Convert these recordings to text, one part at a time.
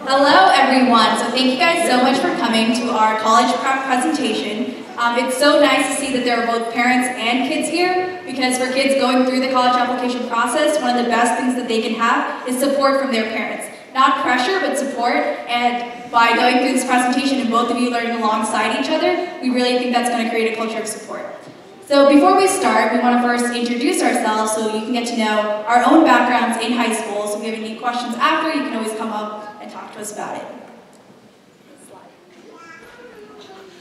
Hello everyone, so thank you guys so much for coming to our college prep presentation. It's so nice to see that there are both parents and kids here, because for kids going through the college application process, one of the best things that they can have is support from their parents. Not pressure, but support, and by going through this presentation and both of you learning alongside each other, we really think that's going to create a culture of support. So before we start, we want to first introduce ourselves so you can get to know our own backgrounds in high school. So if you have any questions after, you can always come up and talk to us about it.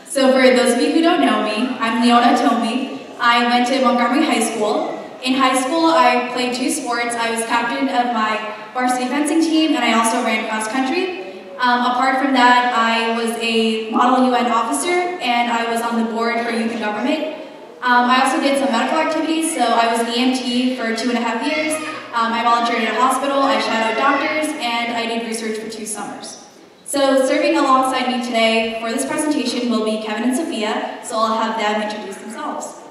So for those of you who don't know me, I'm Leona Tomei. I went to Montgomery High School. In high school, I played 2 sports. I was captain of my varsity fencing team, and I also ran cross country. Apart from that, I was a model UN officer, and I was on the board for youth and government. I also did some medical activities, so I was an EMT for 2.5 years. I volunteered at a hospital, I shadowed doctors, and I did research for 2 summers. So serving alongside me today for this presentation will be Kevin and Sophia, so I'll have them introduce themselves.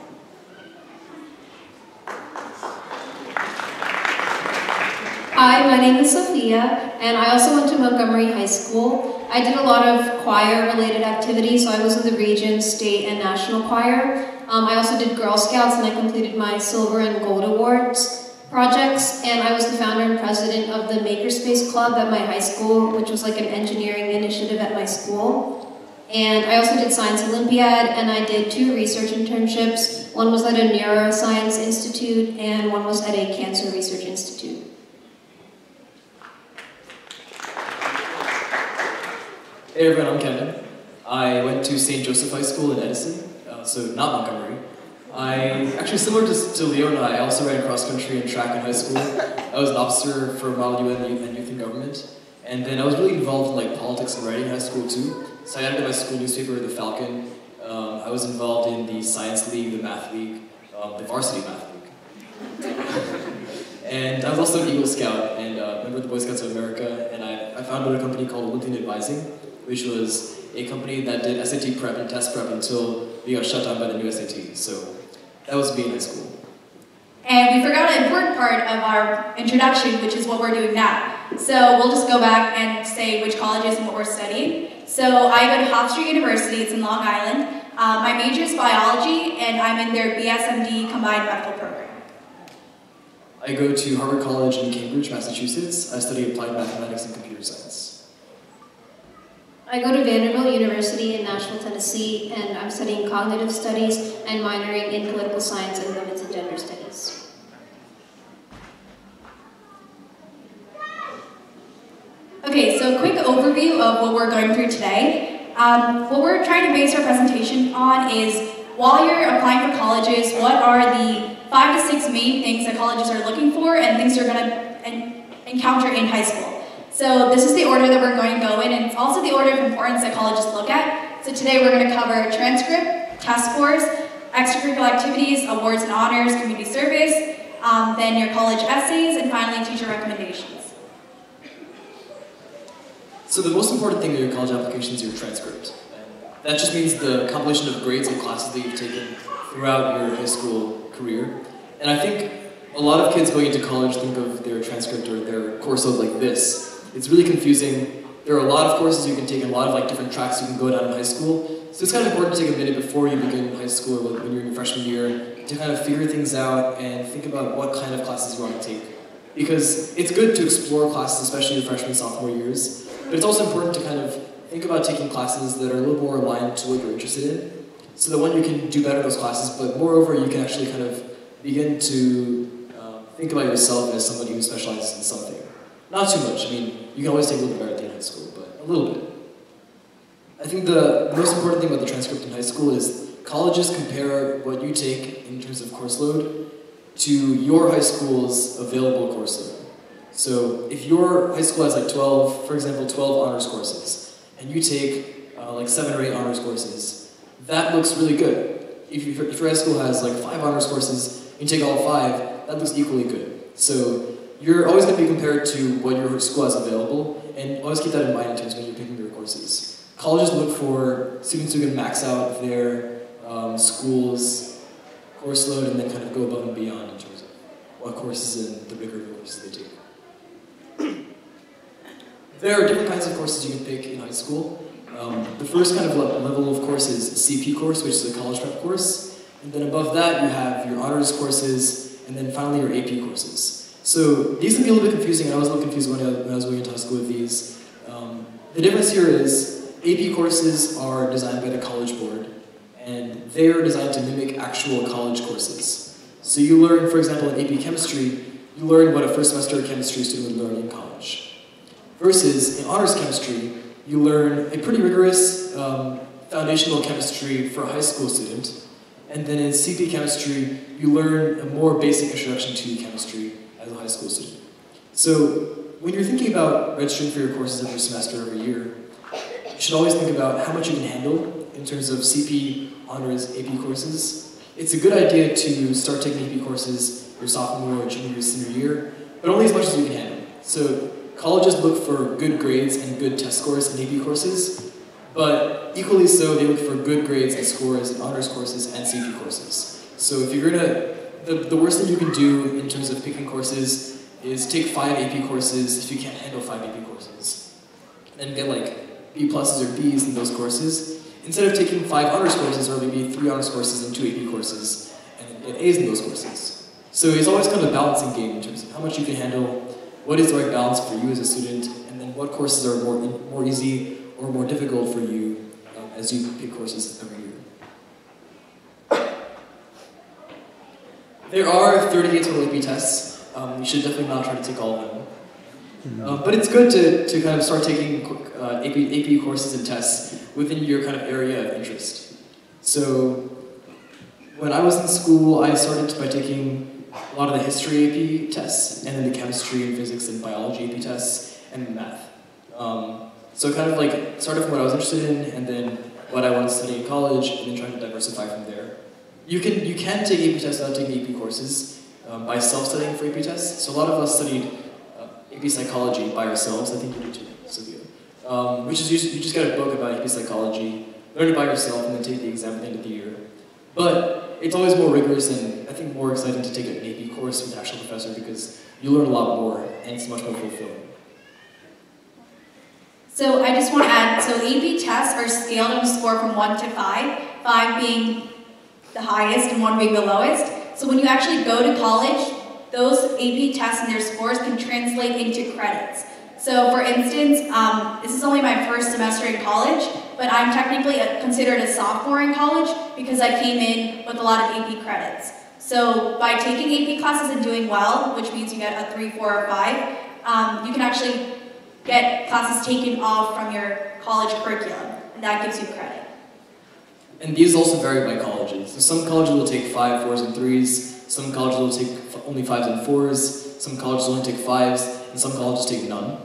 Hi, my name is Sophia, and I also went to Montgomery High School. I did a lot of choir-related activities, so I was in the region, state, and national choir. I also did Girl Scouts, and I completed my Silver and Gold Awards projects, and I was the founder and president of the Makerspace Club at my high school, which was like an engineering initiative at my school. And I also did Science Olympiad, and I did 2 research internships. One was at a neuroscience institute, and one was at a cancer research institute. Hey everyone, I'm Kevin. I went to St. Joseph High School in Edison, so not Montgomery. Actually similar to Leona, I also ran cross country and track in high school. I was an officer for Model UN and Youth in Government. And then I was really involved in politics and writing in high school too. So I edited my school newspaper, The Falcon. I was involved in the Science League, the Math League, the Varsity Math League. And I was also an Eagle Scout and a member of the Boy Scouts of America. And I founded a company called Olympian Advising, which was a company that did SAT prep and test prep until we got shut down by the new SAT. So that was me in high school. And we forgot an important part of our introduction, which is what we're doing now. So we'll just go back and say which colleges and what we're studying. So I go to Hofstra University, it's in Long Island. My major is biology, and I'm in their BSMD combined medical program. I go to Harvard College in Cambridge, Massachusetts. I study applied mathematics and computer science. I go to Vanderbilt University in Nashville, Tennessee, and I'm studying cognitive studies and minoring in political science and women's and gender studies. Okay, so quick overview of what we're going through today. What we're trying to base our presentation on is, while you're applying for colleges, what are the 5 to 6 main things that colleges are looking for and things you're going to encounter in high school. So this is the order that we're going to go in, and it's also the order of importance that colleges look at. So today we're going to cover transcript, test scores, extracurricular activities, awards and honors, community service, then your college essays, and finally teacher recommendations. So the most important thing in your college application is your transcript. That just means the compilation of grades and classes that you've taken throughout your high school career. And I think a lot of kids going into college think of their transcript or their course load like this. It's really confusing. There are a lot of courses you can take and a lot of different tracks you can go down in high school. So it's kind of important to take a minute before you begin high school or when you're in your freshman year to kind of figure things out and think about what kind of classes you want to take. Because it's good to explore classes, especially in freshman and sophomore years, but it's also important to kind of think about taking classes that are a little more aligned to what you're interested in, so that one, you can do better in those classes, but moreover, you can actually kind of begin to think about yourself as somebody who specializes in something. Not too much. I mean, you can always take a little bit better at the end of high school, but a little bit. I think the most important thing about the transcript in high school is colleges compare what you take in terms of course load to your high school's available course load. So if your high school has 12, for example, 12 honors courses, and you take 7 or 8 honors courses, that looks really good. If your high school has 5 honors courses, and you take all 5, that looks equally good. So you're always going to be compared to what your school has available, and always keep that in mind in terms of when you're picking your courses. Colleges look for students who can max out their school's course load and then kind of go above and beyond in terms of what courses and the rigor of the courses they take. There are different kinds of courses you can pick in high school. The first kind of level of course is CP course, which is a college prep course. And then above that, you have your honors courses, and then finally your AP courses. So these can be a little bit confusing, and I was a little confused when I was going into high school with these. The difference here is AP courses are designed by the College Board, and they are designed to mimic actual college courses. So you learn, for example, in AP chemistry, you learn what a first semester chemistry student would learn in college. Versus in honors chemistry, you learn a pretty rigorous foundational chemistry for a high school student, and then in CP chemistry, you learn a more basic introduction to chemistry as a high school student. So when you're thinking about registering for your courses every semester, every year, you should always think about how much you can handle in terms of CP, honors, AP courses. It's a good idea to start taking AP courses your sophomore, junior, senior year, but only as much as you can handle. So colleges look for good grades and good test scores in AP courses, but equally so, they look for good grades and scores in honors courses and CP courses. So if you're gonna, the worst thing you can do in terms of picking courses is take 5 AP courses if you can't handle 5 AP courses. And get like B pluses or Bs in those courses, instead of taking 5 honors courses or maybe 3 honors courses and 2 AP courses, and get A's in those courses. So it's always kind of a balancing game in terms of how much you can handle, what is the right balance for you as a student, and then what courses are more easy or more difficult for you as you pick courses every year. There are 38 total AP tests. You should definitely not try to take all of them. But it's good to kind of start taking AP courses and tests within your kind of area of interest. So when I was in school, I started by taking a lot of the history AP tests, and then the chemistry and physics and biology AP tests, and math. So kind of like started from what I was interested in, and then what I wanted to study in college, and then trying to diversify from there. You can take AP tests without taking AP courses by self-studying for AP tests. So a lot of us studied AP psychology by ourselves. I think you did too, Sophia. Which is you just get a book about AP psychology, learn it by yourself, and then take the exam at the end of the year. But it's always more rigorous and I think more exciting to take an AP course with an actual professor because you learn a lot more and it's much more fulfilling. So I just want to add, so AP tests are scaled on a score from 1 to 5, 5 being the highest and 1 being the lowest. So when you actually go to college, those AP tests and their scores can translate into credits. So for instance, this is only my first semester in college, but I'm technically considered a sophomore in college because I came in with a lot of AP credits. So by taking AP classes and doing well, which means you get a 3, 4, or 5, you can actually get classes taken off from your college curriculum, and that gives you credit. And these also vary by colleges. So some colleges will take 5, 4s, and 3s, some colleges will take only 5s and 4s, some colleges only take 5s, and some colleges take none.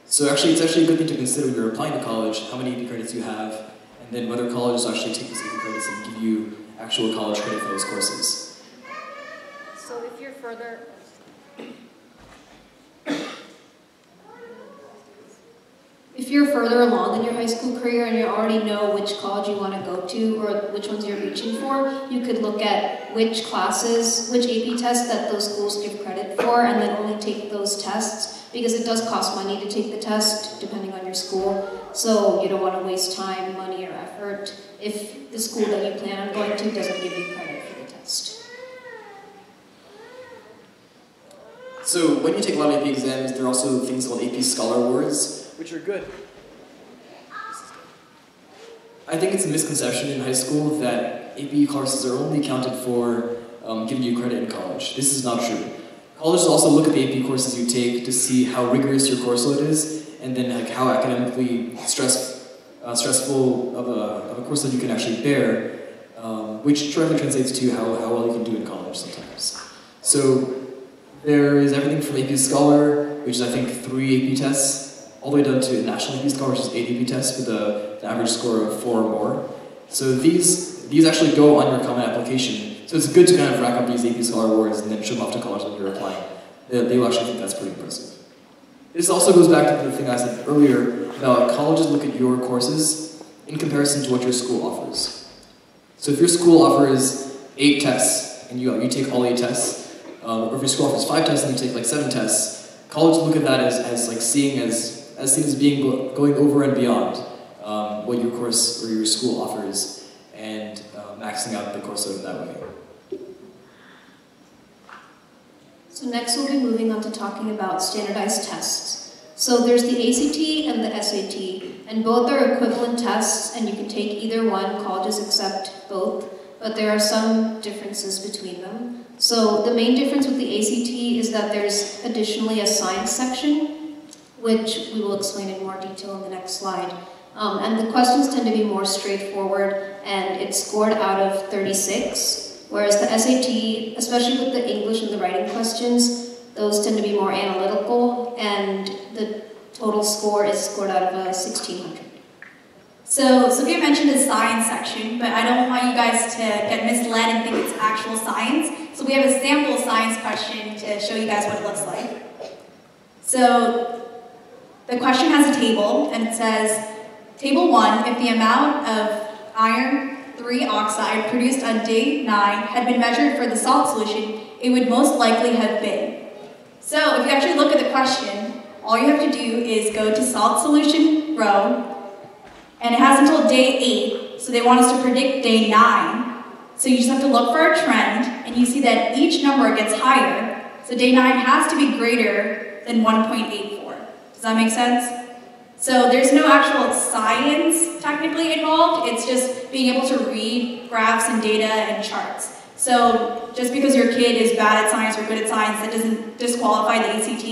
So actually, it's actually a good thing to consider when you're applying to college, how many AP credits you have, and then whether colleges actually take these AP credits and give you actual college credit for those courses. So if you're further... If you're further along in your high school career and you already know which college you want to go to or which ones you're reaching for, you could look at which classes, which AP tests that those schools give credit for and then only take those tests because it does cost money to take the test depending on your school. So you don't want to waste time, money, or effort if the school that you plan on going to doesn't give you credit for the test. So when you take a lot of AP exams, there are also things called AP Scholar Awards, which are good. I think it's a misconception in high school that AP courses are only counted for giving you credit in college. This is not true. Colleges also look at the AP courses you take to see how rigorous your course load is, and then like how academically stressful of a course that you can actually bear, which directly translates to how well you can do in college sometimes. So there is everything from AP Scholar, which is I think 3 AP tests, all the way down to National AP Scholar, which is 8 AP tests with an average score of 4 or more. So these actually go on your common application. So it's good to kind of rack up these AP Scholar awards and then show them off to college when you're applying. They'll actually think that's pretty impressive. This also goes back to the thing I said earlier about colleges look at your courses in comparison to what your school offers. So if your school offers 8 tests and you take all 8 tests, or if your school offers 5 tests and you take like 7 tests, colleges look at that as like seeing as as seen as being going over and beyond what your course or your school offers, and maxing out the course load that way. So next we'll be moving on to talking about standardized tests. So there's the ACT and the SAT, and both are equivalent tests, and you can take either one. Colleges accept both, but there are some differences between them. So the main difference with the ACT is that there's additionally a science section, which we will explain in more detail in the next slide. And the questions tend to be more straightforward, and it's scored out of 36, whereas the SAT, especially with the English and the writing questions, those tend to be more analytical, and the total score is scored out of a 1600. So Sophia mentioned the science section, but I don't want you guys to get misled and think it's actual science. So we have a sample science question to show you guys what it looks like. So the question has a table, and it says, Table 1, if the amount of iron 3 oxide produced on day 9 had been measured for the salt solution, it would most likely have been. So if you actually look at the question, all you have to do is go to salt solution row, and it has until day 8, so they want us to predict day 9. So you just have to look for a trend, and you see that each number gets higher, so day 9 has to be greater than 1.84. Does that make sense? So there's no actual science technically involved, it's just being able to read graphs and data and charts. So just because your kid is bad at science or good at science, that doesn't disqualify the ACT.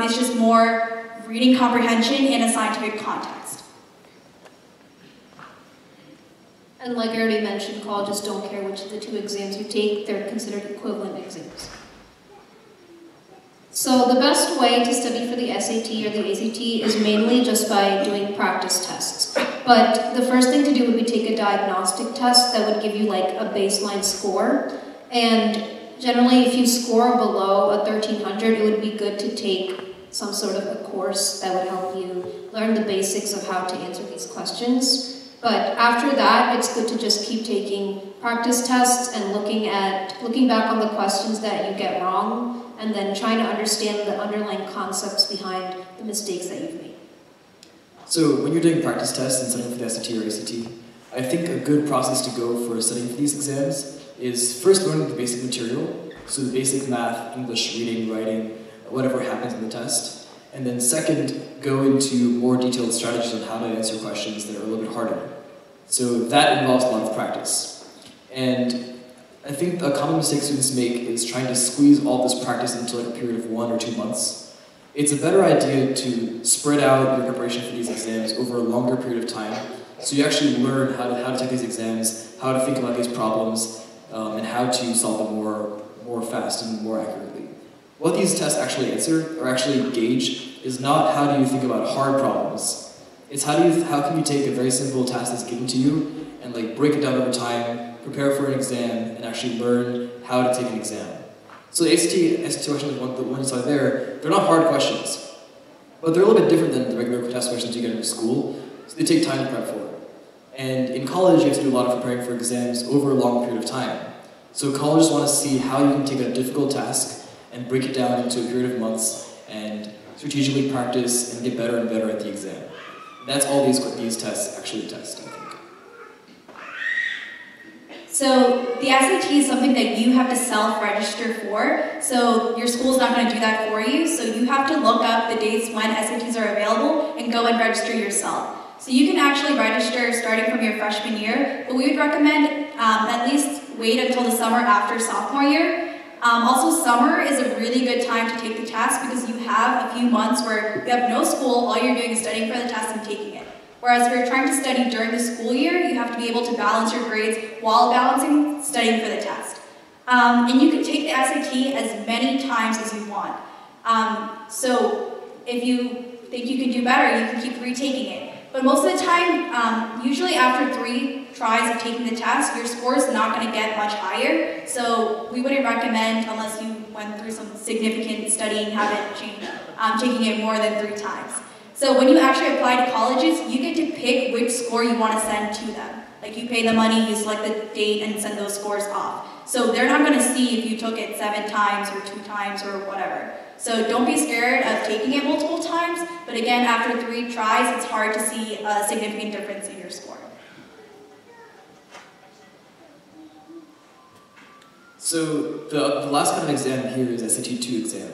It's just more reading comprehension in a scientific context. And like I already mentioned, colleges don't care which of the two exams you take, they're considered equivalent exams. So the best way to study for the SAT or the ACT is mainly just by doing practice tests. But the first thing to do would be take a diagnostic test that would give you like a baseline score. And generally if you score below a 1300, it would be good to take some sort of a course that would help you learn the basics of how to answer these questions. But after that, it's good to just keep taking practice tests and looking back on the questions that you get wrong, and then trying to understand the underlying concepts behind the mistakes that you've made. So when you're doing practice tests and studying for the SAT or ACT, I think a good process to go for studying for these exams is first learning the basic material, so the basic math, English, reading, writing, whatever happens in the test. And then second, go into more detailed strategies on how to answer questions that are a little bit harder. So that involves a lot of practice. And I think a common mistake students make is trying to squeeze all this practice into like a period of 1 or 2 months. It's a better idea to spread out your preparation for these exams over a longer period of time, so you actually learn how to take these exams, how to think about these problems, and how to solve them more fast and more accurately. What these tests actually answer, or actually gauge, is not how do you think about hard problems. It's how can you take a very simple task that's given to you and like break it down over time, prepare for an exam, and actually learn how to take an exam. So the ACT questions, the one you saw there, they're not hard questions, but they're a little bit different than the regular test questions you get in school, so they take time to prep for. And in college, you have to do a lot of preparing for exams over a long period of time. So colleges want to see how you can take a difficult task and break it down into a period of months and strategically practice and get better and better at the exam. That's all these tests actually test, I think. So the SAT is something that you have to self-register for, so your school's not going to do that for you, so you have to look up the dates when SATs are available and go and register yourself. So you can actually register starting from your freshman year, but we would recommend at least wait until the summer after sophomore year. Also, summer is a really good time to take the test because you have a few months where you have no school, all you're doing is studying for the test and taking it. Whereas if you're trying to study during the school year, you have to be able to balance your grades while balancing studying for the test. And you can take the SAT as many times as you want. So if you think you can do better, you can keep retaking it. But most of the time, usually after 3 tries of taking the test, your score is not going to get much higher. So we wouldn't recommend, unless you went through some significant studying habit change, taking it more than 3 times. So when you actually apply to colleges, you get to pick which score you want to send to them. Like you pay the money, you select the date, and send those scores off. So they're not going to see if you took it 7 times or 2 times or whatever. So don't be scared of taking it multiple times, but again, after 3 tries, it's hard to see a significant difference in your score. So the last kind of exam here is SAT 2 exam.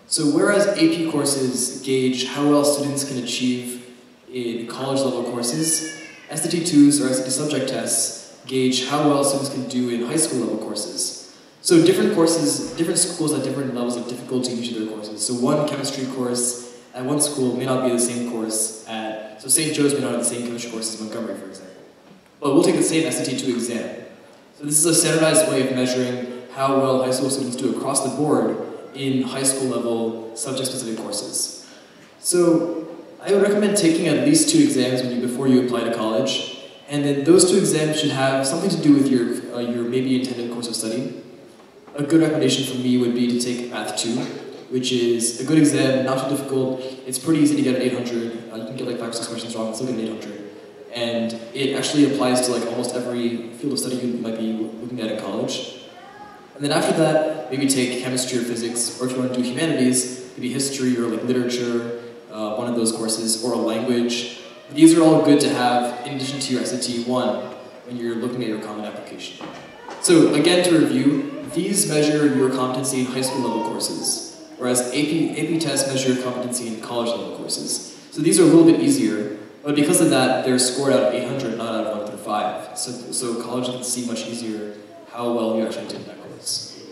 So whereas AP courses gauge how well students can achieve in college level courses, SAT 2s or SAT subject tests gauge how well students can do in high school level courses. So different schools have different levels of difficulty in each of their courses. So one chemistry course at one school may not be the same course so St. Joe's may not have the same chemistry course as Montgomery, for example. But we'll take the same SAT 2 exam. So this is a standardized way of measuring how well high school students do across the board in high school level subject-specific courses. So I would recommend taking at least 2 exams before you apply to college, and then those 2 exams should have something to do with your maybe intended course of study. A good recommendation from me would be to take Math 2, which is a good exam, not too difficult. It's pretty easy to get an 800. You can get like 5 or 6 questions wrong and still get an 800. And it actually applies to like almost every field of study you might be looking at in college. And then after that, maybe take chemistry or physics, or if you want to do humanities, maybe history or like literature, one of those courses, or a language. These are all good to have in addition to your SAT 1 when you're looking at your common application. So again, to review, these measure your competency in high school level courses, whereas AP tests measure your competency in college level courses. So these are a little bit easier, but because of that, they're scored out of 800, not out of 1 through 5. So college can see much easier how well you actually did that course.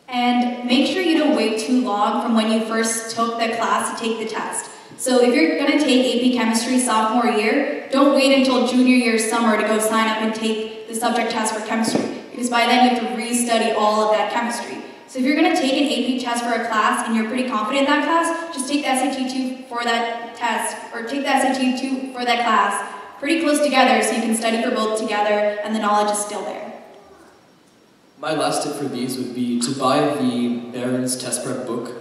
And make sure you don't wait too long from when you first took the class to take the test. So if you're going to take AP Chemistry sophomore year, don't wait until junior year summer to go sign up and take the subject test for chemistry, because by then you have to restudy all of that chemistry. So if you're going to take an AP test for a class and you're pretty confident in that class, just take the SAT 2 for that test, or take the SAT 2 for that class pretty close together so you can study for both together and the knowledge is still there. My last tip for these would be to buy the Barron's Test Prep book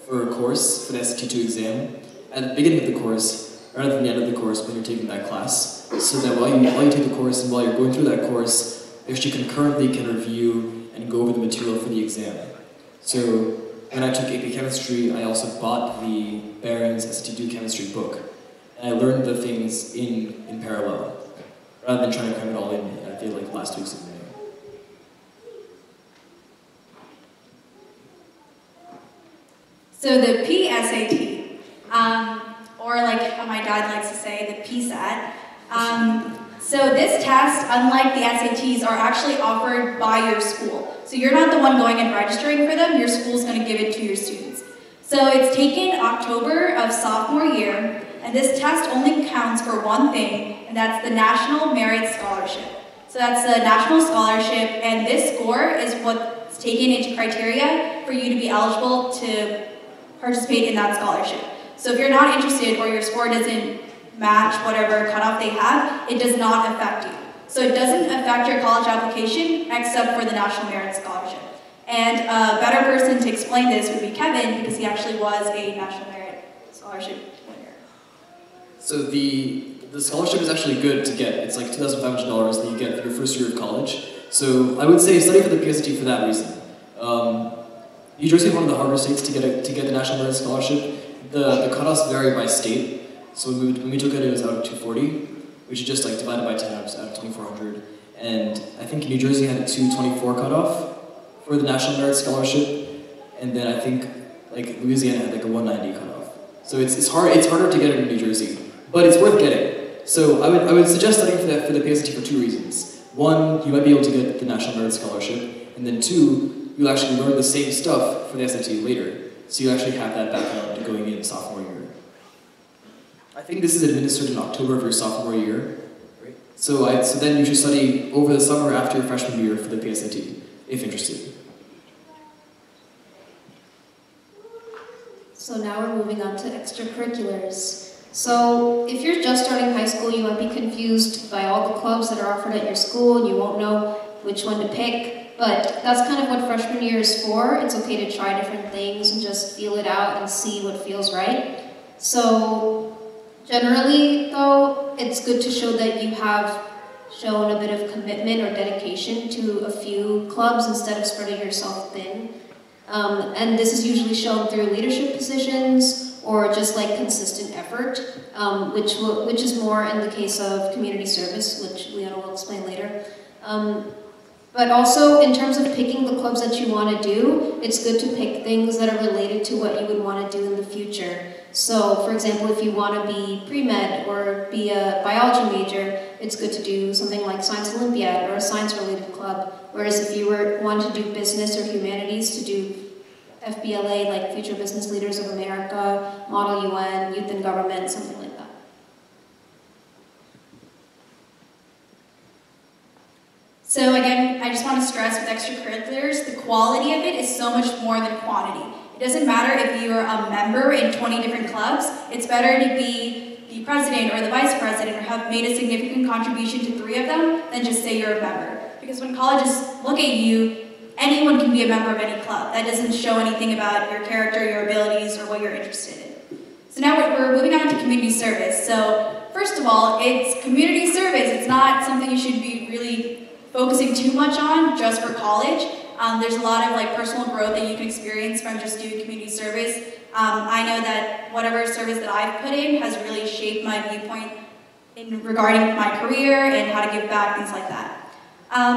for a course for the SAT 2 exam at the beginning of the course, rather than the end of the course when you're taking that class, so that while you take the course and while you're going through that course, you actually concurrently can review and go over the material for the exam. So when I took AP Chemistry, I also bought the Barron's SAT 2 Chemistry book, and I learned the things in parallel, rather than trying to cram it all in, I feel like, last week's exam. So the PSAT, or like how my dad likes to say, the PSAT. So this test, unlike the SATs, are actually offered by your school. So you're not the one going and registering for them, your school's going to give it to your students. So it's taken October of sophomore year, and this test only counts for one thing, and that's the National Merit Scholarship. So that's the national scholarship, and this score is what's taken into criteria for you to be eligible to participate in that scholarship. So if you're not interested or your score doesn't match whatever cutoff they have, it does not affect you. So it doesn't affect your college application except for the National Merit Scholarship. And a better person to explain this would be Kevin, because he actually was a National Merit Scholarship winner. So the scholarship is actually good to get. It's like $2,500 that you get for your first year of college. So I would say study for the PSAT for that reason. New Jersey is one of the harder states to get the National Merit Scholarship. The cutoffs vary by state. So when we took it was out of 240, which is just like divided by 10 out of 2,400. And I think New Jersey had a 224 cutoff for the National Merit Scholarship, and then I think like Louisiana had like a 190 cutoff. So it's harder to get it in New Jersey, but it's worth getting. So I would suggest studying for the PSAT for 2 reasons. One, you might be able to get the National Merit Scholarship, and then 2, you'll actually learn the same stuff for the SAT later. So you actually have that background going in sophomore year. I think this is administered in October of your sophomore year. Right? So then you should study over the summer after your freshman year for the PSAT, if interested. So now we're moving on to extracurriculars. So if you're just starting high school, you might be confused by all the clubs that are offered at your school, and you won't know which one to pick. But that's kind of what freshman year is for. It's okay to try different things and just feel it out and see what feels right. So generally, though, it's good to show that you have shown a bit of commitment or dedication to a few clubs instead of spreading yourself thin. And this is usually shown through leadership positions or just like consistent effort, which is more in the case of community service, which Leona will explain later. But also, in terms of picking the clubs that you want to do, it's good to pick things that are related to what you would want to do in the future. So, for example, if you want to be pre-med or be a biology major, it's good to do something like Science Olympiad or a science-related club. Whereas if you want to do business or humanities, to do FBLA, like Future Business Leaders of America, Model UN, Youth in Government, something like that. So again, I just want to stress with extracurriculars, the quality of it is so much more than quantity. It doesn't matter if you're a member in 20 different clubs, it's better to be the president or the vice president or have made a significant contribution to 3 of them than just say you're a member. Because when colleges look at you, anyone can be a member of any club. That doesn't show anything about your character, your abilities, or what you're interested in. So now we're moving on to community service. So first of all, it's community service. It's not something you should be really focusing too much on just for college. There's a lot of personal growth that you can experience from just doing community service. I know that whatever service that I've put in has really shaped my viewpoint regarding my career and how to give back, things like that.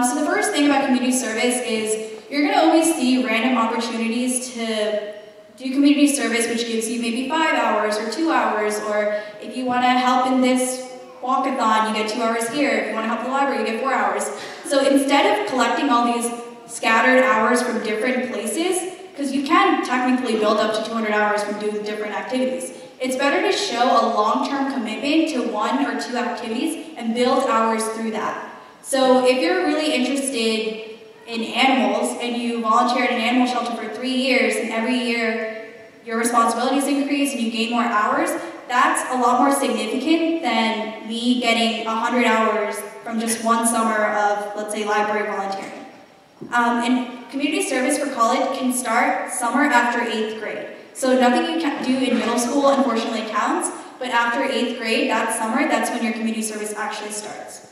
So the first thing about community service is you're going to always see random opportunities to do community service, which gives you maybe 5 hours or 2 hours, or if you want to help in this walkathon, you get 2 hours here. If you want to help the library, you get 4 hours. So instead of collecting all these scattered hours from different places, because you can technically build up to 200 hours from doing different activities, it's better to show a long-term commitment to 1 or 2 activities and build hours through that. So if you're really interested in animals and you volunteer at an animal shelter for 3 years and every year your responsibilities increase and you gain more hours, that's a lot more significant than me getting 100 hours from just 1 summer of, let's say, library volunteering. And community service for college can start summer after 8th grade. So nothing you can do in middle school, unfortunately, counts, but after 8th grade, that summer, that's when your community service actually starts.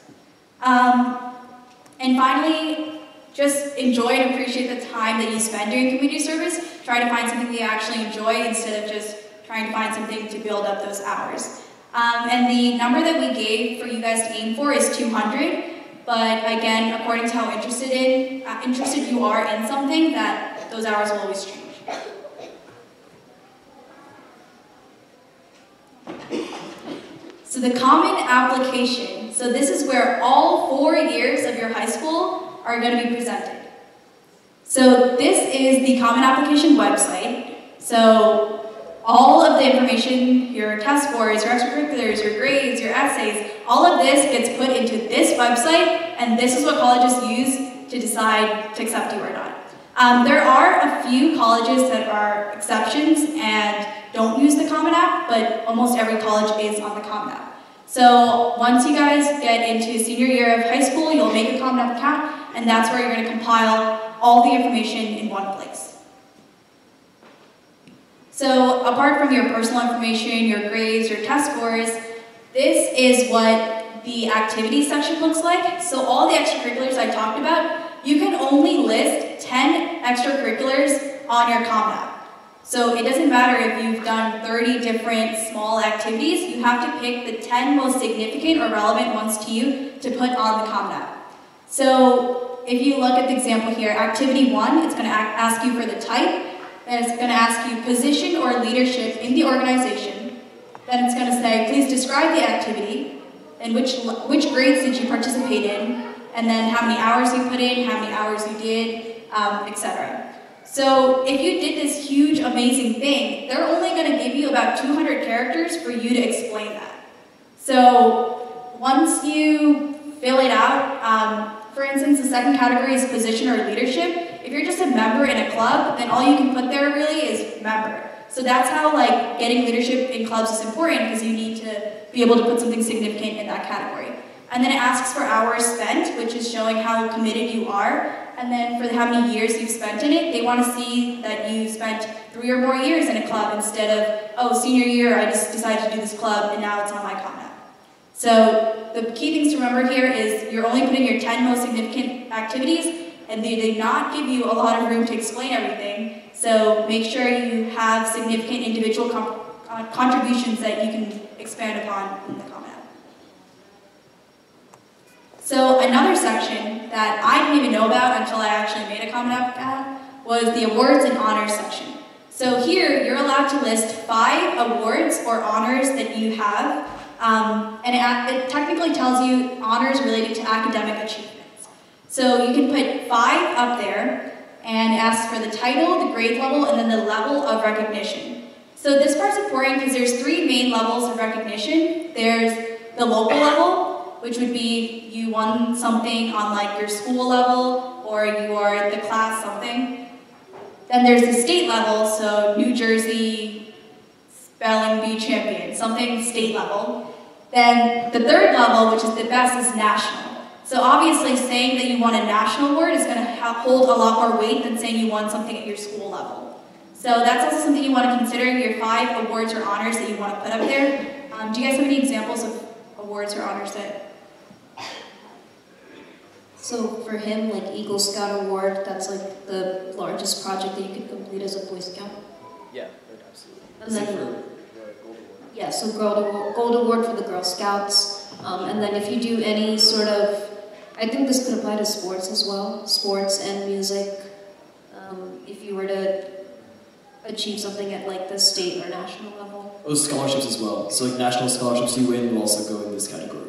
And finally, just enjoy and appreciate the time that you spend doing community service. Try to find something that you actually enjoy instead of just trying to find something to build up those hours. And the number that we gave for you guys to aim for is 200, but again, according to how interested you are in something, that those hours will always change. So the common application. So this is where all 4 years of your high school are going to be presented. So this is the common application website. So all of the information, your test scores, your extracurriculars, your grades, your essays, all of this gets put into this website, and this is what colleges use to decide to accept you or not. There are a few colleges that are exceptions and don't use the Common App, but almost every college is on the Common App. So once you guys get into senior year of high school, you'll make a Common App account, and that's where you're going to compile all the information in one place. So apart from your personal information, your grades, your test scores, this is what the activities section looks like. So all the extracurriculars I talked about, you can only list 10 extracurriculars on your Common App. So it doesn't matter if you've done 30 different small activities, you have to pick the 10 most significant or relevant ones to you to put on the Common App. So if you look at the example here, activity 1, it's going to ask you for the type. Then it's going to ask you position or leadership in the organization. Then it's going to say, please describe the activity, and which grades did you participate in, and then how many hours you put in, how many hours you did, etc. So if you did this huge, amazing thing, they're only going to give you about 200 characters for you to explain that. So once you fill it out, for instance, the second category is position or leadership. If you're just a member in a club, then all you can put there really is member. So that's how getting leadership in clubs is important, because you need to be able to put something significant in that category. And then it asks for hours spent, which is showing how committed you are. And then for how many years you've spent in it, they want to see that you spent 3 or more years in a club instead of, oh, senior year, I just decided to do this club and now it's on my Common App. So the key things to remember here is you're only putting your 10 most significant activities, and they did not give you a lot of room to explain everything. So make sure you have significant individual contributions that you can expand upon in the Common App. So another section that I didn't even know about until I actually made a Common App was the awards and honors section. So here, you're allowed to list 5 awards or honors that you have, and it technically tells you honors related to academic achievements. So you can put 5 up there and ask for the title, the grade level, and then the level of recognition. So this part's important because there's 3 main levels of recognition. There's the local level, which would be you won something on like your school level or you are the class something. Then there's the state level, so New Jersey Spelling Bee champion, something state level. Then the 3rd level, which is the best, is national. So obviously saying that you won a national award is going to hold a lot more weight than saying you won something at your school level. So that's also something you want to consider in your 5 awards or honors that you want to put up there. Do you guys have any examples of awards or honors that? So for him, like Eagle Scout Award, that's like the largest project that you could complete as a Boy Scout. Yeah, absolutely. And then, for the Gold Award. Yeah, so Gold Award for the Girl Scouts. And then if you do any sort of, I think this could apply to sports as well, sports and music. If you were to achieve something at like the state or national level. Oh, scholarships as well. So like national scholarships you win will also go in this category.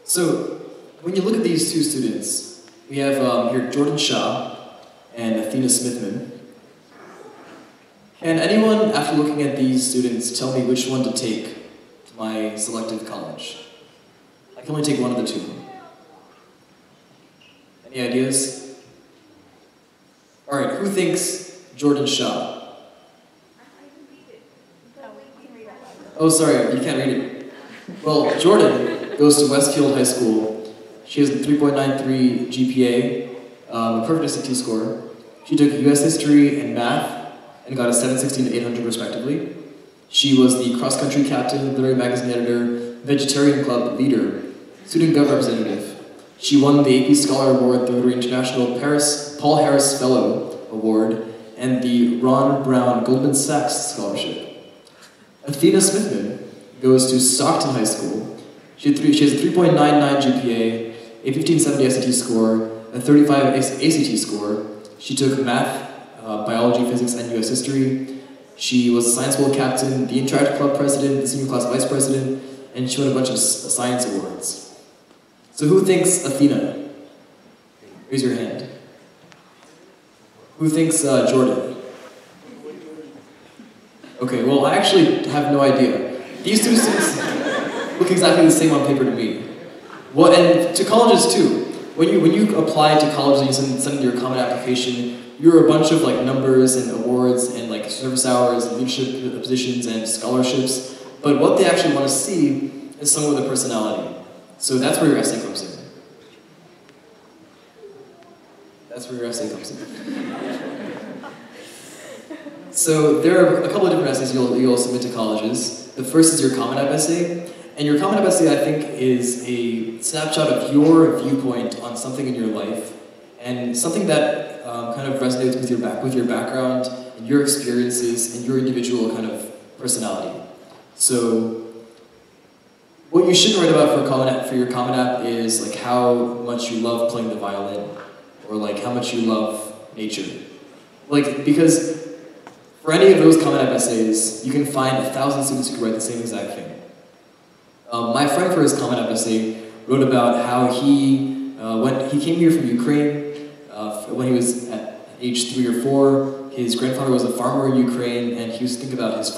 So, when you look at these 2 students, we have here Jordan Shaw and Athena Smithman. Can anyone, after looking at these students, tell me which one to take to my selective college? I can only take one of the 2. Any ideas? Alright, who thinks Jordan Shaw? Oh, sorry, you can't read it. Well, Jordan goes to Westfield High School. She has a 3.93 GPA, a perfect SAT score. She took US History and Math and got a 716 to 800 respectively. She was the cross-country captain, literary magazine editor, vegetarian club leader, student gov representative. She won the AP Scholar Award through the International Paul Harris Fellow Award and the Ron Brown Goldman Sachs Scholarship. Athena Smithman goes to Stockton High School. She has a 3.99 GPA, a 1570 SAT score, a 35 ACT score. She took math, biology, physics, and US history. She was a science bowl captain, the Interact Club president, the senior class vice president, and she won a bunch of science awards. So who thinks Athena? Raise your hand. Who thinks Jordan? Okay, well I actually have no idea. These 2 students look exactly the same on paper to me. Well, and to colleges too. When you apply to colleges and you send in your common application, you're a bunch of like numbers and awards and like service hours and leadership positions and scholarships. But what they actually want to see is someone with a personality. So that's where your essay comes in. That's where your essay comes in. So there are a couple of different essays you'll submit to colleges. The first is your Common App essay. And your Common App essay, I think, is a snapshot of your viewpoint on something in your life, and something that kind of resonates with your background, and your experiences, and your individual kind of personality. So, what you should write about for your Common App is like how much you love playing the violin, or like how much you love nature. Like, because for any of those Common App essays, you can find 1,000 students who could write the same exact thing. My friend, for his Common App essay, wrote about how he came here from Ukraine when he was at age 3 or 4. His grandfather was a farmer in Ukraine, and he was thinking about his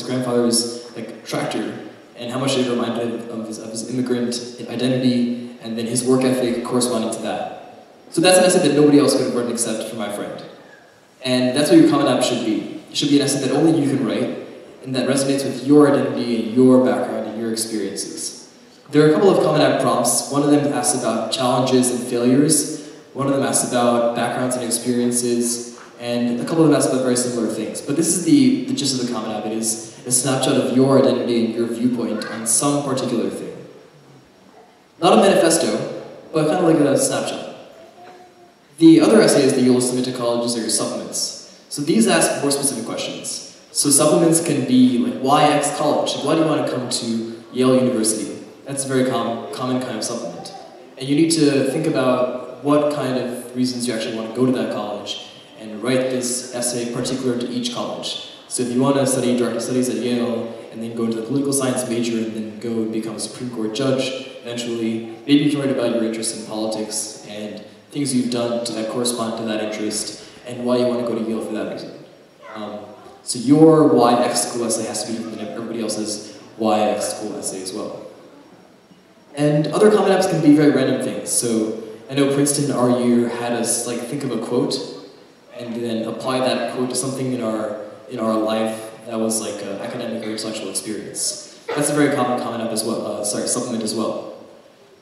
grandfather's like tractor and how much it reminded him of his immigrant identity, and then his work ethic corresponding to that. So that's an essay that nobody else could have written except for my friend. And that's what your Common App should be. It should be an essay that only you can write, and that resonates with your identity and your background and your experiences. There are a couple of Common App prompts. One of them asks about challenges and failures. One of them asks about backgrounds and experiences. And a couple of them ask about very similar things. But this is the gist of the Common App. It is a snapshot of your identity and your viewpoint on some particular thing. Not a manifesto, but kind of like a snapshot. The other essays that you'll submit to colleges are your supplements. So these ask more specific questions. So supplements can be like, why X college? Like, why do you want to come to Yale University? That's a very common kind of supplement. And you need to think about what kind of reasons you actually want to go to that college and write this essay particular to each college. So if you want to study directed studies at Yale and then go into the political science major and then go and become a Supreme Court judge eventually, maybe you can write about your interest in politics and things you've done that correspond to that interest and why you want to go to Yale for that reason. So your why X school essay has to be different than everybody else's why X school essay as well. And other Common Apps can be very random things. So I know Princeton our year had us like think of a quote and then apply that quote to something in our life that was like an academic or intellectual experience. That's a very common Common App as well. Supplement as well.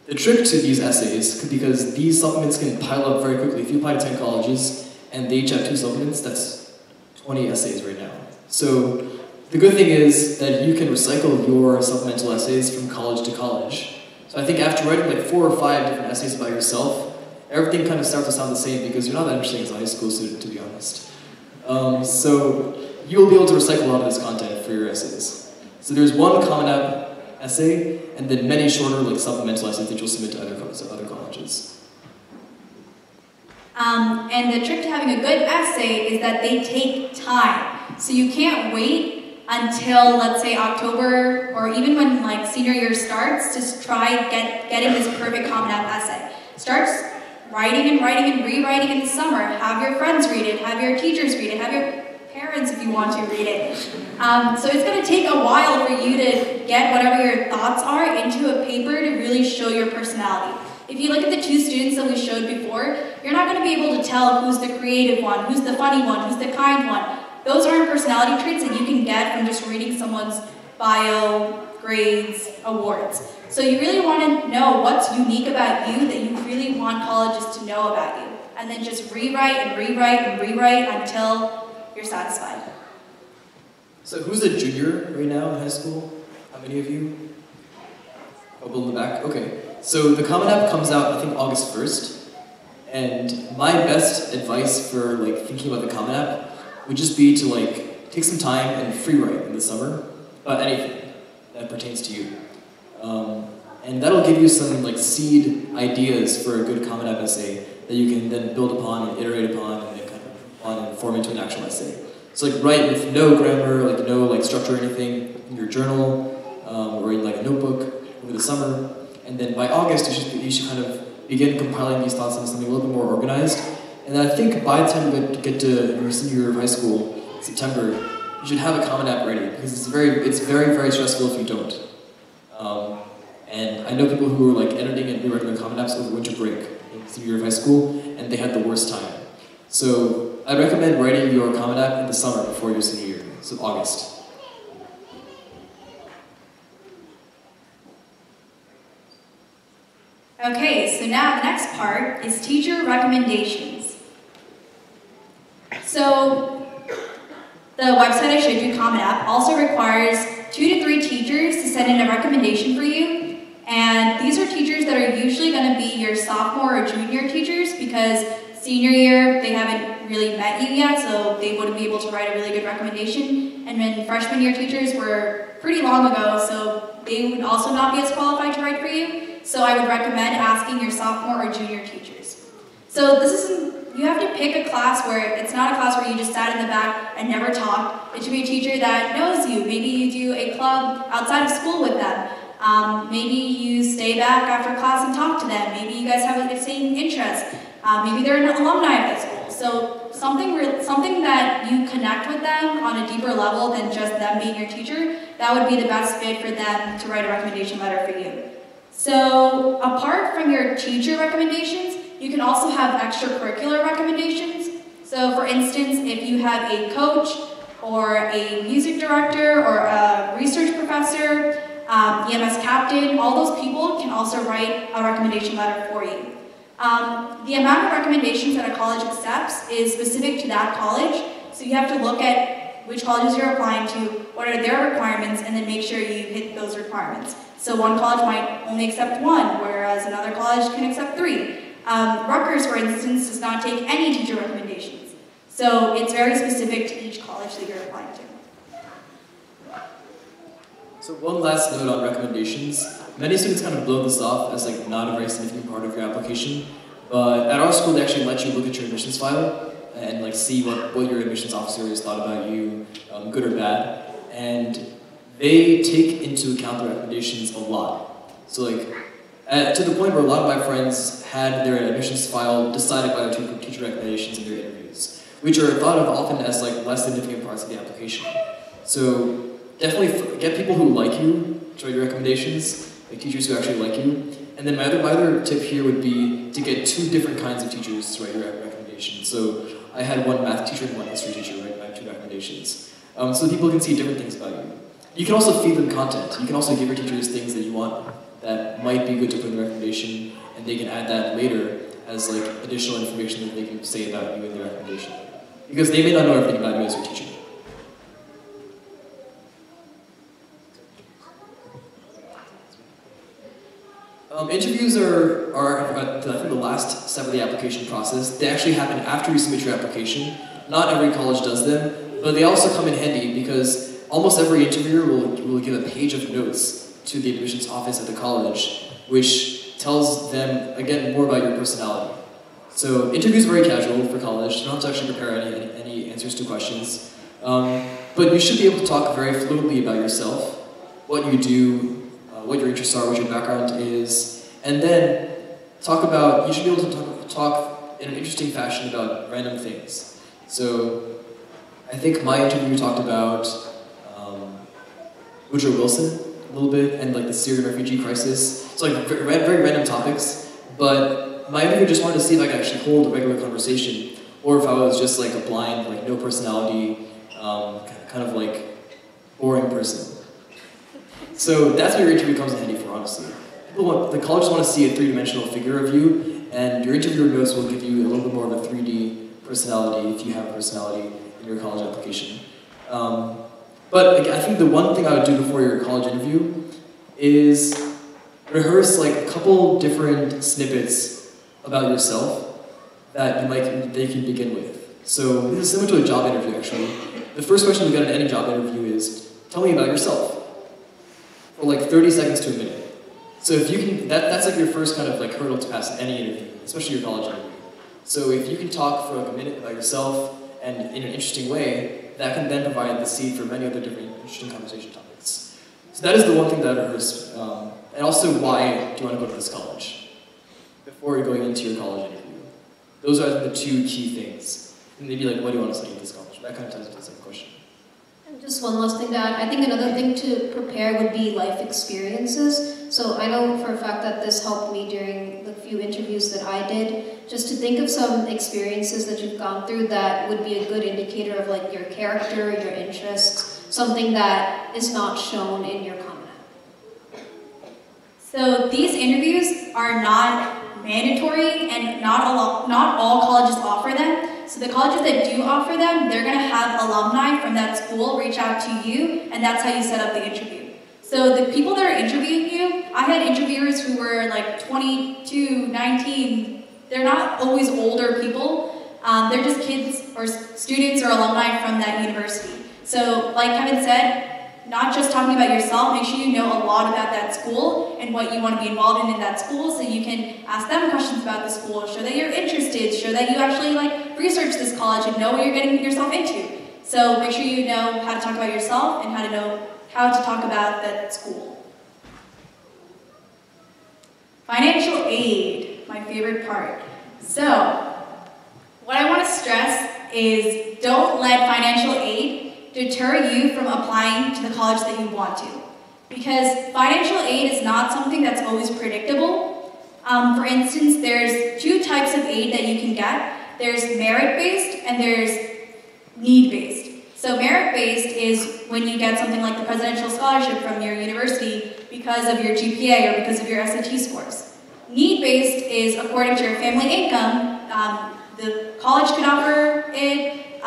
The trick to these essays, because these supplements can pile up very quickly. If you apply to 10 colleges and they each have 2 supplements, that's 20 essays right now. So the good thing is that you can recycle your supplemental essays from college to college. So I think after writing like 4 or 5 different essays about yourself, everything kind of starts to sound the same because you're not that interesting as a high school student, to be honest. So you will be able to recycle a lot of this content for your essays. So there's one Common App essay, and then many shorter like supplemental essays that you'll submit to other colleges. And the trick to having a good essay is that they take time. So you can't wait until, let's say, October, or even when like senior year starts, to try getting this perfect Common App essay. Start writing and writing and rewriting in the summer. Have your friends read it, have your teachers read it, have your parents if you want to read it. So it's going to take a while for you to get whatever your thoughts are into a paper to really show your personality. If you look at the 2 students that we showed before, you're not going to be able to tell who's the creative one, who's the funny one, who's the kind one. Those aren't personality traits that you can get from just reading someone's bio, grades, awards. So you really want to know what's unique about you that you really want colleges to know about you. And then just rewrite and rewrite and rewrite until you're satisfied. So who's a junior right now in high school? How many of you? Couple in the back? Okay. So the Common App comes out, I think, August 1st. And my best advice for like thinking about the Common App would just be to like take some time and free write in the summer about anything that pertains to you. And that'll give you some like seed ideas for a good Common App essay that you can then build upon and iterate upon and then kind of on and form into an actual essay. So like write with no grammar, like no like structure or anything in your journal or in like a notebook over the summer. And then by August you should kind of begin compiling these thoughts into something a little bit more organized. And then I think by the time you get to your senior year of high school, September, you should have a Common App ready because it's very stressful if you don't. And I know people who were like editing and rewriting their Common Apps over winter break in senior year of high school, and they had the worst time. So I recommend writing your Common App in the summer before your senior year, so August. Okay, so now the next part is teacher recommendations. So the website I showed you, Common App, also requires 2 to 3 teachers to send in a recommendation for you. And these are teachers that are usually going to be your sophomore or junior teachers because senior year, they haven't really met you yet, so they wouldn't be able to write a really good recommendation. And then freshman year teachers were pretty long ago, so they would also not be as qualified to write for you. So I would recommend asking your sophomore or junior teachers. So you have to pick a class where it's not a class where you just sat in the back and never talked. It should be a teacher that knows you. Maybe you do a club outside of school with them. Maybe you stay back after class and talk to them. Maybe you guys have the same interests. Maybe they're an alumni of that school. So something that you connect with them on a deeper level than just them being your teacher, that would be the best fit for them to write a recommendation letter for you. So apart from your teacher recommendations, you can also have extracurricular recommendations. So for instance, if you have a coach or a music director or a research professor, EMS captain, all those people can also write a recommendation letter for you. The amount of recommendations that a college accepts is specific to that college, so you have to look at which colleges you're applying to, what are their requirements, and then make sure you hit those requirements. So one college might only accept one, whereas another college can accept 3. Rutgers, for instance, does not take any teacher recommendations. So it's very specific to each college that you're applying to. So one last note on recommendations. Many students kind of blow this off as like not a very significant part of your application, but at our school they actually let you look at your admissions file and like see what your admissions officer has thought about you, good or bad, and they take into account the recommendations a lot. So like, to the point where a lot of my friends had their admissions file decided by their teacher recommendations in their interviews, which are thought of often as like less significant parts of the application. So definitely get people who like you to write your recommendations, like teachers who actually like you. And then my other tip here would be to get 2 different kinds of teachers to write your recommendations. So I had one math teacher and one history teacher write my 2 recommendations. So people can see different things about you. You can also feed them content. You can also give your teachers things that you want that might be good to put in the recommendation, and they can add that later as like additional information that they can say about you in the recommendation. Because they may not know everything about you as your teacher. Interviews are I think the last step of the application process. They actually happen after you submit your application. Not every college does them, but they also come in handy because almost every interviewer will give a page of notes to the admissions office at the college, which tells them, again, more about your personality. So interviews are very casual for college. You don't have to actually prepare any answers to questions. But you should be able to talk very fluently about yourself, what you do, what your interests are, what your background is, and then you should be able to talk in an interesting fashion about random things. So I think my interview talked about Woodrow Wilson a little bit and like the Syrian refugee crisis. So like very random topics, but my interview just wanted to see if I could actually hold a regular conversation or if I was just like a blind, like no personality, kind of like boring person. So that's what your interview comes in handy for, honestly. The colleges want to see a 3-dimensional figure of you, and your interviewer notes will give you a little bit more of a 3D personality if you have a personality in your college application. But I think the one thing I would do before your college interview is rehearse like a couple different snippets about yourself that you can begin with. So this is similar to a job interview, actually. The first question you get in any job interview is, tell me about yourself. For like 30 seconds to a minute. So if you can, that's like your first kind of like hurdle to pass in any interview, especially your college interview. So if you can talk for like a minute about yourself and in an interesting way, that can then provide the seed for many other different interesting conversation topics. So that is the one thing that I rehearsed. And also, why do you want to go to this college? Before you're going into your college interview. Those are the 2 key things. And maybe like, what do you want to study at this college? That kind of ties into the same question. Just one last thing to add. I think another thing to prepare would be life experiences. So I know for a fact that this helped me during the few interviews that I did, just to think of some experiences that you've gone through that would be a good indicator of like your character, your interests, something that is not shown in your Common App. So these interviews are not mandatory and not all colleges offer them. So the colleges that do offer them, they're going to have alumni from that school reach out to you, and that's how you set up the interview. So the people that are interviewing you, I had interviewers who were like 22, 19. They're not always older people. They're just kids or students or alumni from that university. So like Kevin said, not just talking about yourself, make sure you know a lot about that school and what you want to be involved in that school so you can ask them questions about the school, show that you're interested, show that you actually like research this college and know what you're getting yourself into. So make sure you know how to talk about yourself and how to know how to talk about that school. Financial aid, my favorite part. So, what I want to stress is don't let financial aid deter you from applying to the college that you want to. Because financial aid is not something that's always predictable. For instance, there's 2 types of aid that you can get. There's merit-based and there's need-based. So merit-based is when you get something like the presidential scholarship from your university because of your GPA or because of your SAT scores. Need-based is according to your family income. The college can offer it,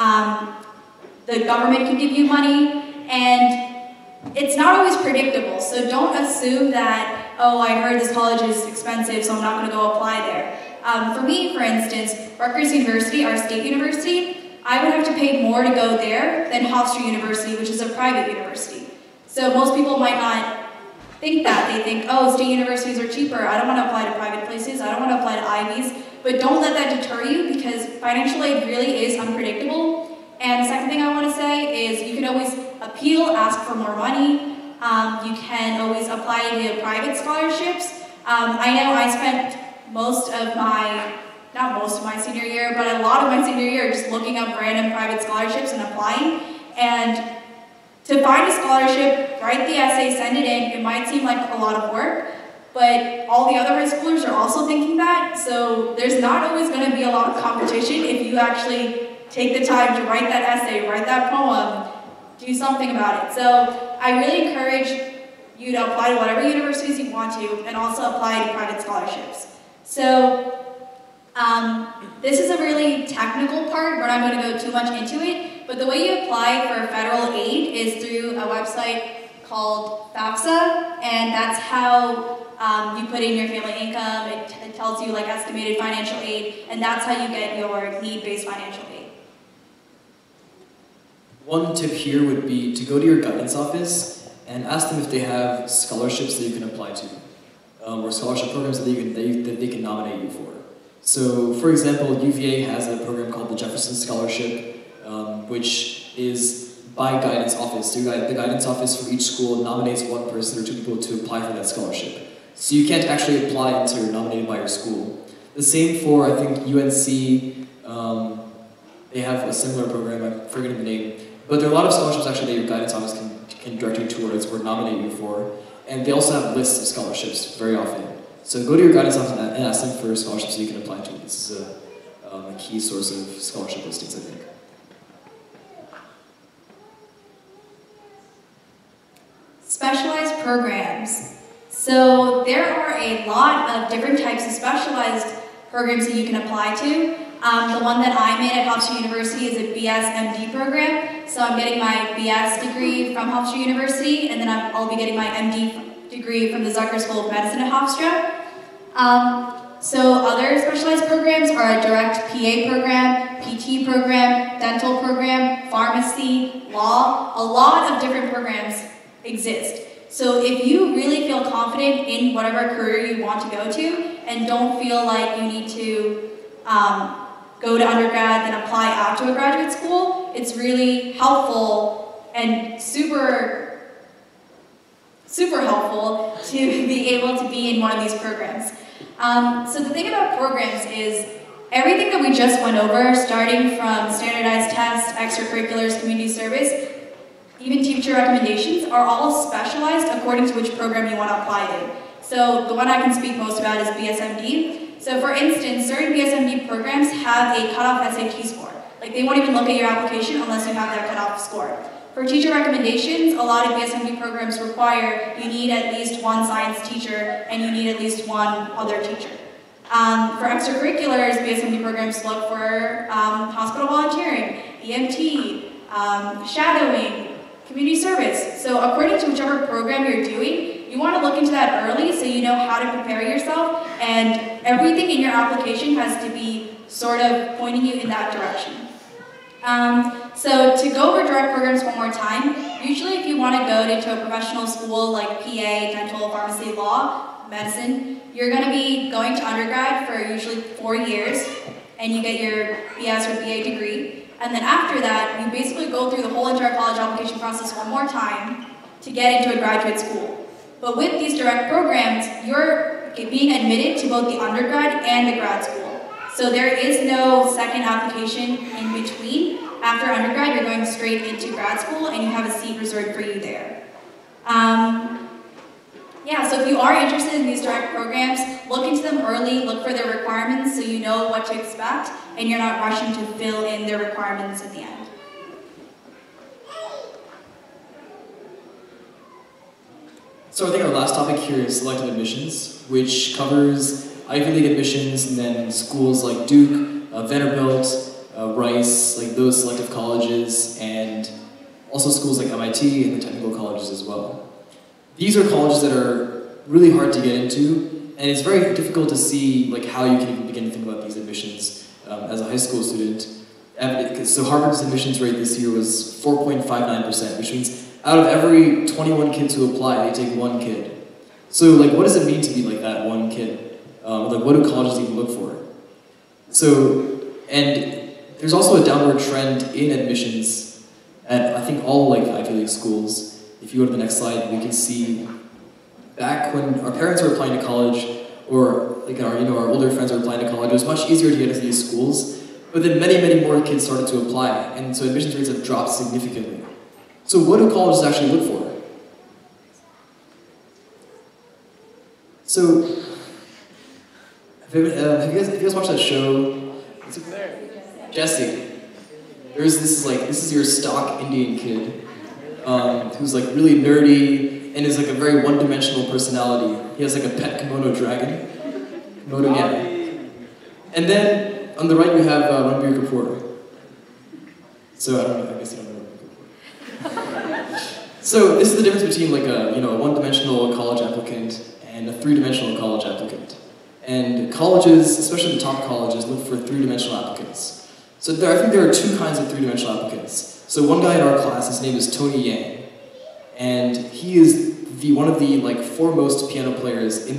the government can give you money, and it's not always predictable, so don't assume that, oh, I heard this college is expensive, so I'm not going to go apply there. For me, for instance, Rutgers University, our state university, I would have to pay more to go there than Hofstra University, which is a private university. So most people might not think that. They think, oh, state universities are cheaper. I don't want to apply to private places. I don't want to apply to Ivies. But don't let that deter you, because financial aid really is unpredictable. And the second thing I want to say is you can always appeal, ask for more money. You can always apply to private scholarships. I know I spent not most of my senior year, but a lot of my senior year just looking up random private scholarships and applying. And to find a scholarship, write the essay, send it in. It might seem like a lot of work, but all the other high schoolers are also thinking that, so there's not always going to be a lot of competition if you actually take the time to write that essay, write that poem, do something about it. So I really encourage you to apply to whatever universities you want to, and also apply to private scholarships. So this is a really technical part. We're not going to go too much into it, but the way you apply for federal aid is through a website called FAFSA, and that's how you put in your family income. It tells you like estimated financial aid, and that's how you get your need-based financial aid. One tip here would be to go to your guidance office and ask them if they have scholarships that you can apply to, or scholarship programs that they can nominate you for. So, for example, UVA has a program called the Jefferson Scholarship, which is by guidance office. So the guidance office for each school nominates one person or two people to apply for that scholarship. So you can't actually apply until you're nominated by your school. The same for, I think, UNC, they have a similar program, I'm forgetting the name. But there are a lot of scholarships actually that your guidance office can direct you towards or nominate you for. And they also have lists of scholarships very often. So go to your guidance office and ask them for scholarships that you can apply to. This is a key source of scholarship listings, I think. Specialized programs. So there are a lot of different types of specialized programs that you can apply to. The one that I'm in at Hofstra University is a BS-MD program. So I'm getting my BS degree from Hofstra University, and then I'll be getting my MD degree from the Zucker School of Medicine at Hofstra. So other specialized programs are a direct PA program, PT program, dental program, pharmacy, law. A lot of different programs exist. So if you really feel confident in whatever career you want to go to and don't feel like you need to go to undergrad then apply out to a graduate school, it's really helpful and super helpful to be able to be in one of these programs. So the thing about programs is everything that we just went over, starting from standardized tests, extracurriculars, community service, even teacher recommendations, are all specialized according to which program you want to apply to. So the one I can speak most about is BSMD. So for instance, certain BSMD programs have a cutoff SAT score. Like they won't even look at your application unless you have that cutoff score. For teacher recommendations, a lot of BSMD programs require you need at least one science teacher and you need at least one other teacher. For extracurriculars, BSMD programs look for hospital volunteering, EMT, shadowing, community service. So according to whichever program you're doing, you want to look into that early so you know how to prepare yourself, and everything in your application has to be sort of pointing you in that direction. So to go over direct programs one more time, usually if you want to go into a professional school like PA, dental, pharmacy, law, medicine, you're going to be going to undergrad for usually 4 years, and you get your BS or BA degree. And then after that, you basically go through the whole entire college application process one more time to get into a graduate school. But with these direct programs, you're being admitted to both the undergrad and the grad school. So there is no second application in between. After undergrad, you're going straight into grad school and you have a seat reserved for you there. Yeah, so if you are interested in these direct programs, look into them early, look for their requirements so you know what to expect, and you're not rushing to fill in their requirements at the end. So I think our last topic here is selective admissions, which covers Ivy League admissions and then schools like Duke, Vanderbilt, Rice, like those selective colleges, and also schools like MIT and the technical colleges as well. These are colleges that are really hard to get into, and it's very difficult to see like how you can even begin to think about these admissions as a high school student. So Harvard's admissions rate this year was 4.59%, which means out of every 21 kids who apply, they take one kid. So like, what does it mean to be like that one kid? Like, what do colleges even look for? So, and there's also a downward trend in admissions at, I think, all like Ivy League schools. If you go to the next slide, we can see back when our parents were applying to college, or like our older friends were applying to college, it was much easier to get into these schools. But then many, many more kids started to apply, and so admissions rates have dropped significantly. So what do colleges actually look for? So, have you guys watched that show? Jesse. This is your stock Indian kid who's like really nerdy and is like a very one-dimensional personality. He has like a pet kimono dragon. Kimono, yeah. And then on the right you have Ranbir Kapoor. So I don't know. I guess you don't know Ranbir Kapoor. So this is the difference between like a one-dimensional college applicant and a three-dimensional college applicant. And colleges, especially the top colleges, look for three-dimensional applicants. So I think there are two kinds of three-dimensional applicants. So one guy in our class, his name is Tony Yang, and he is one of the foremost piano players in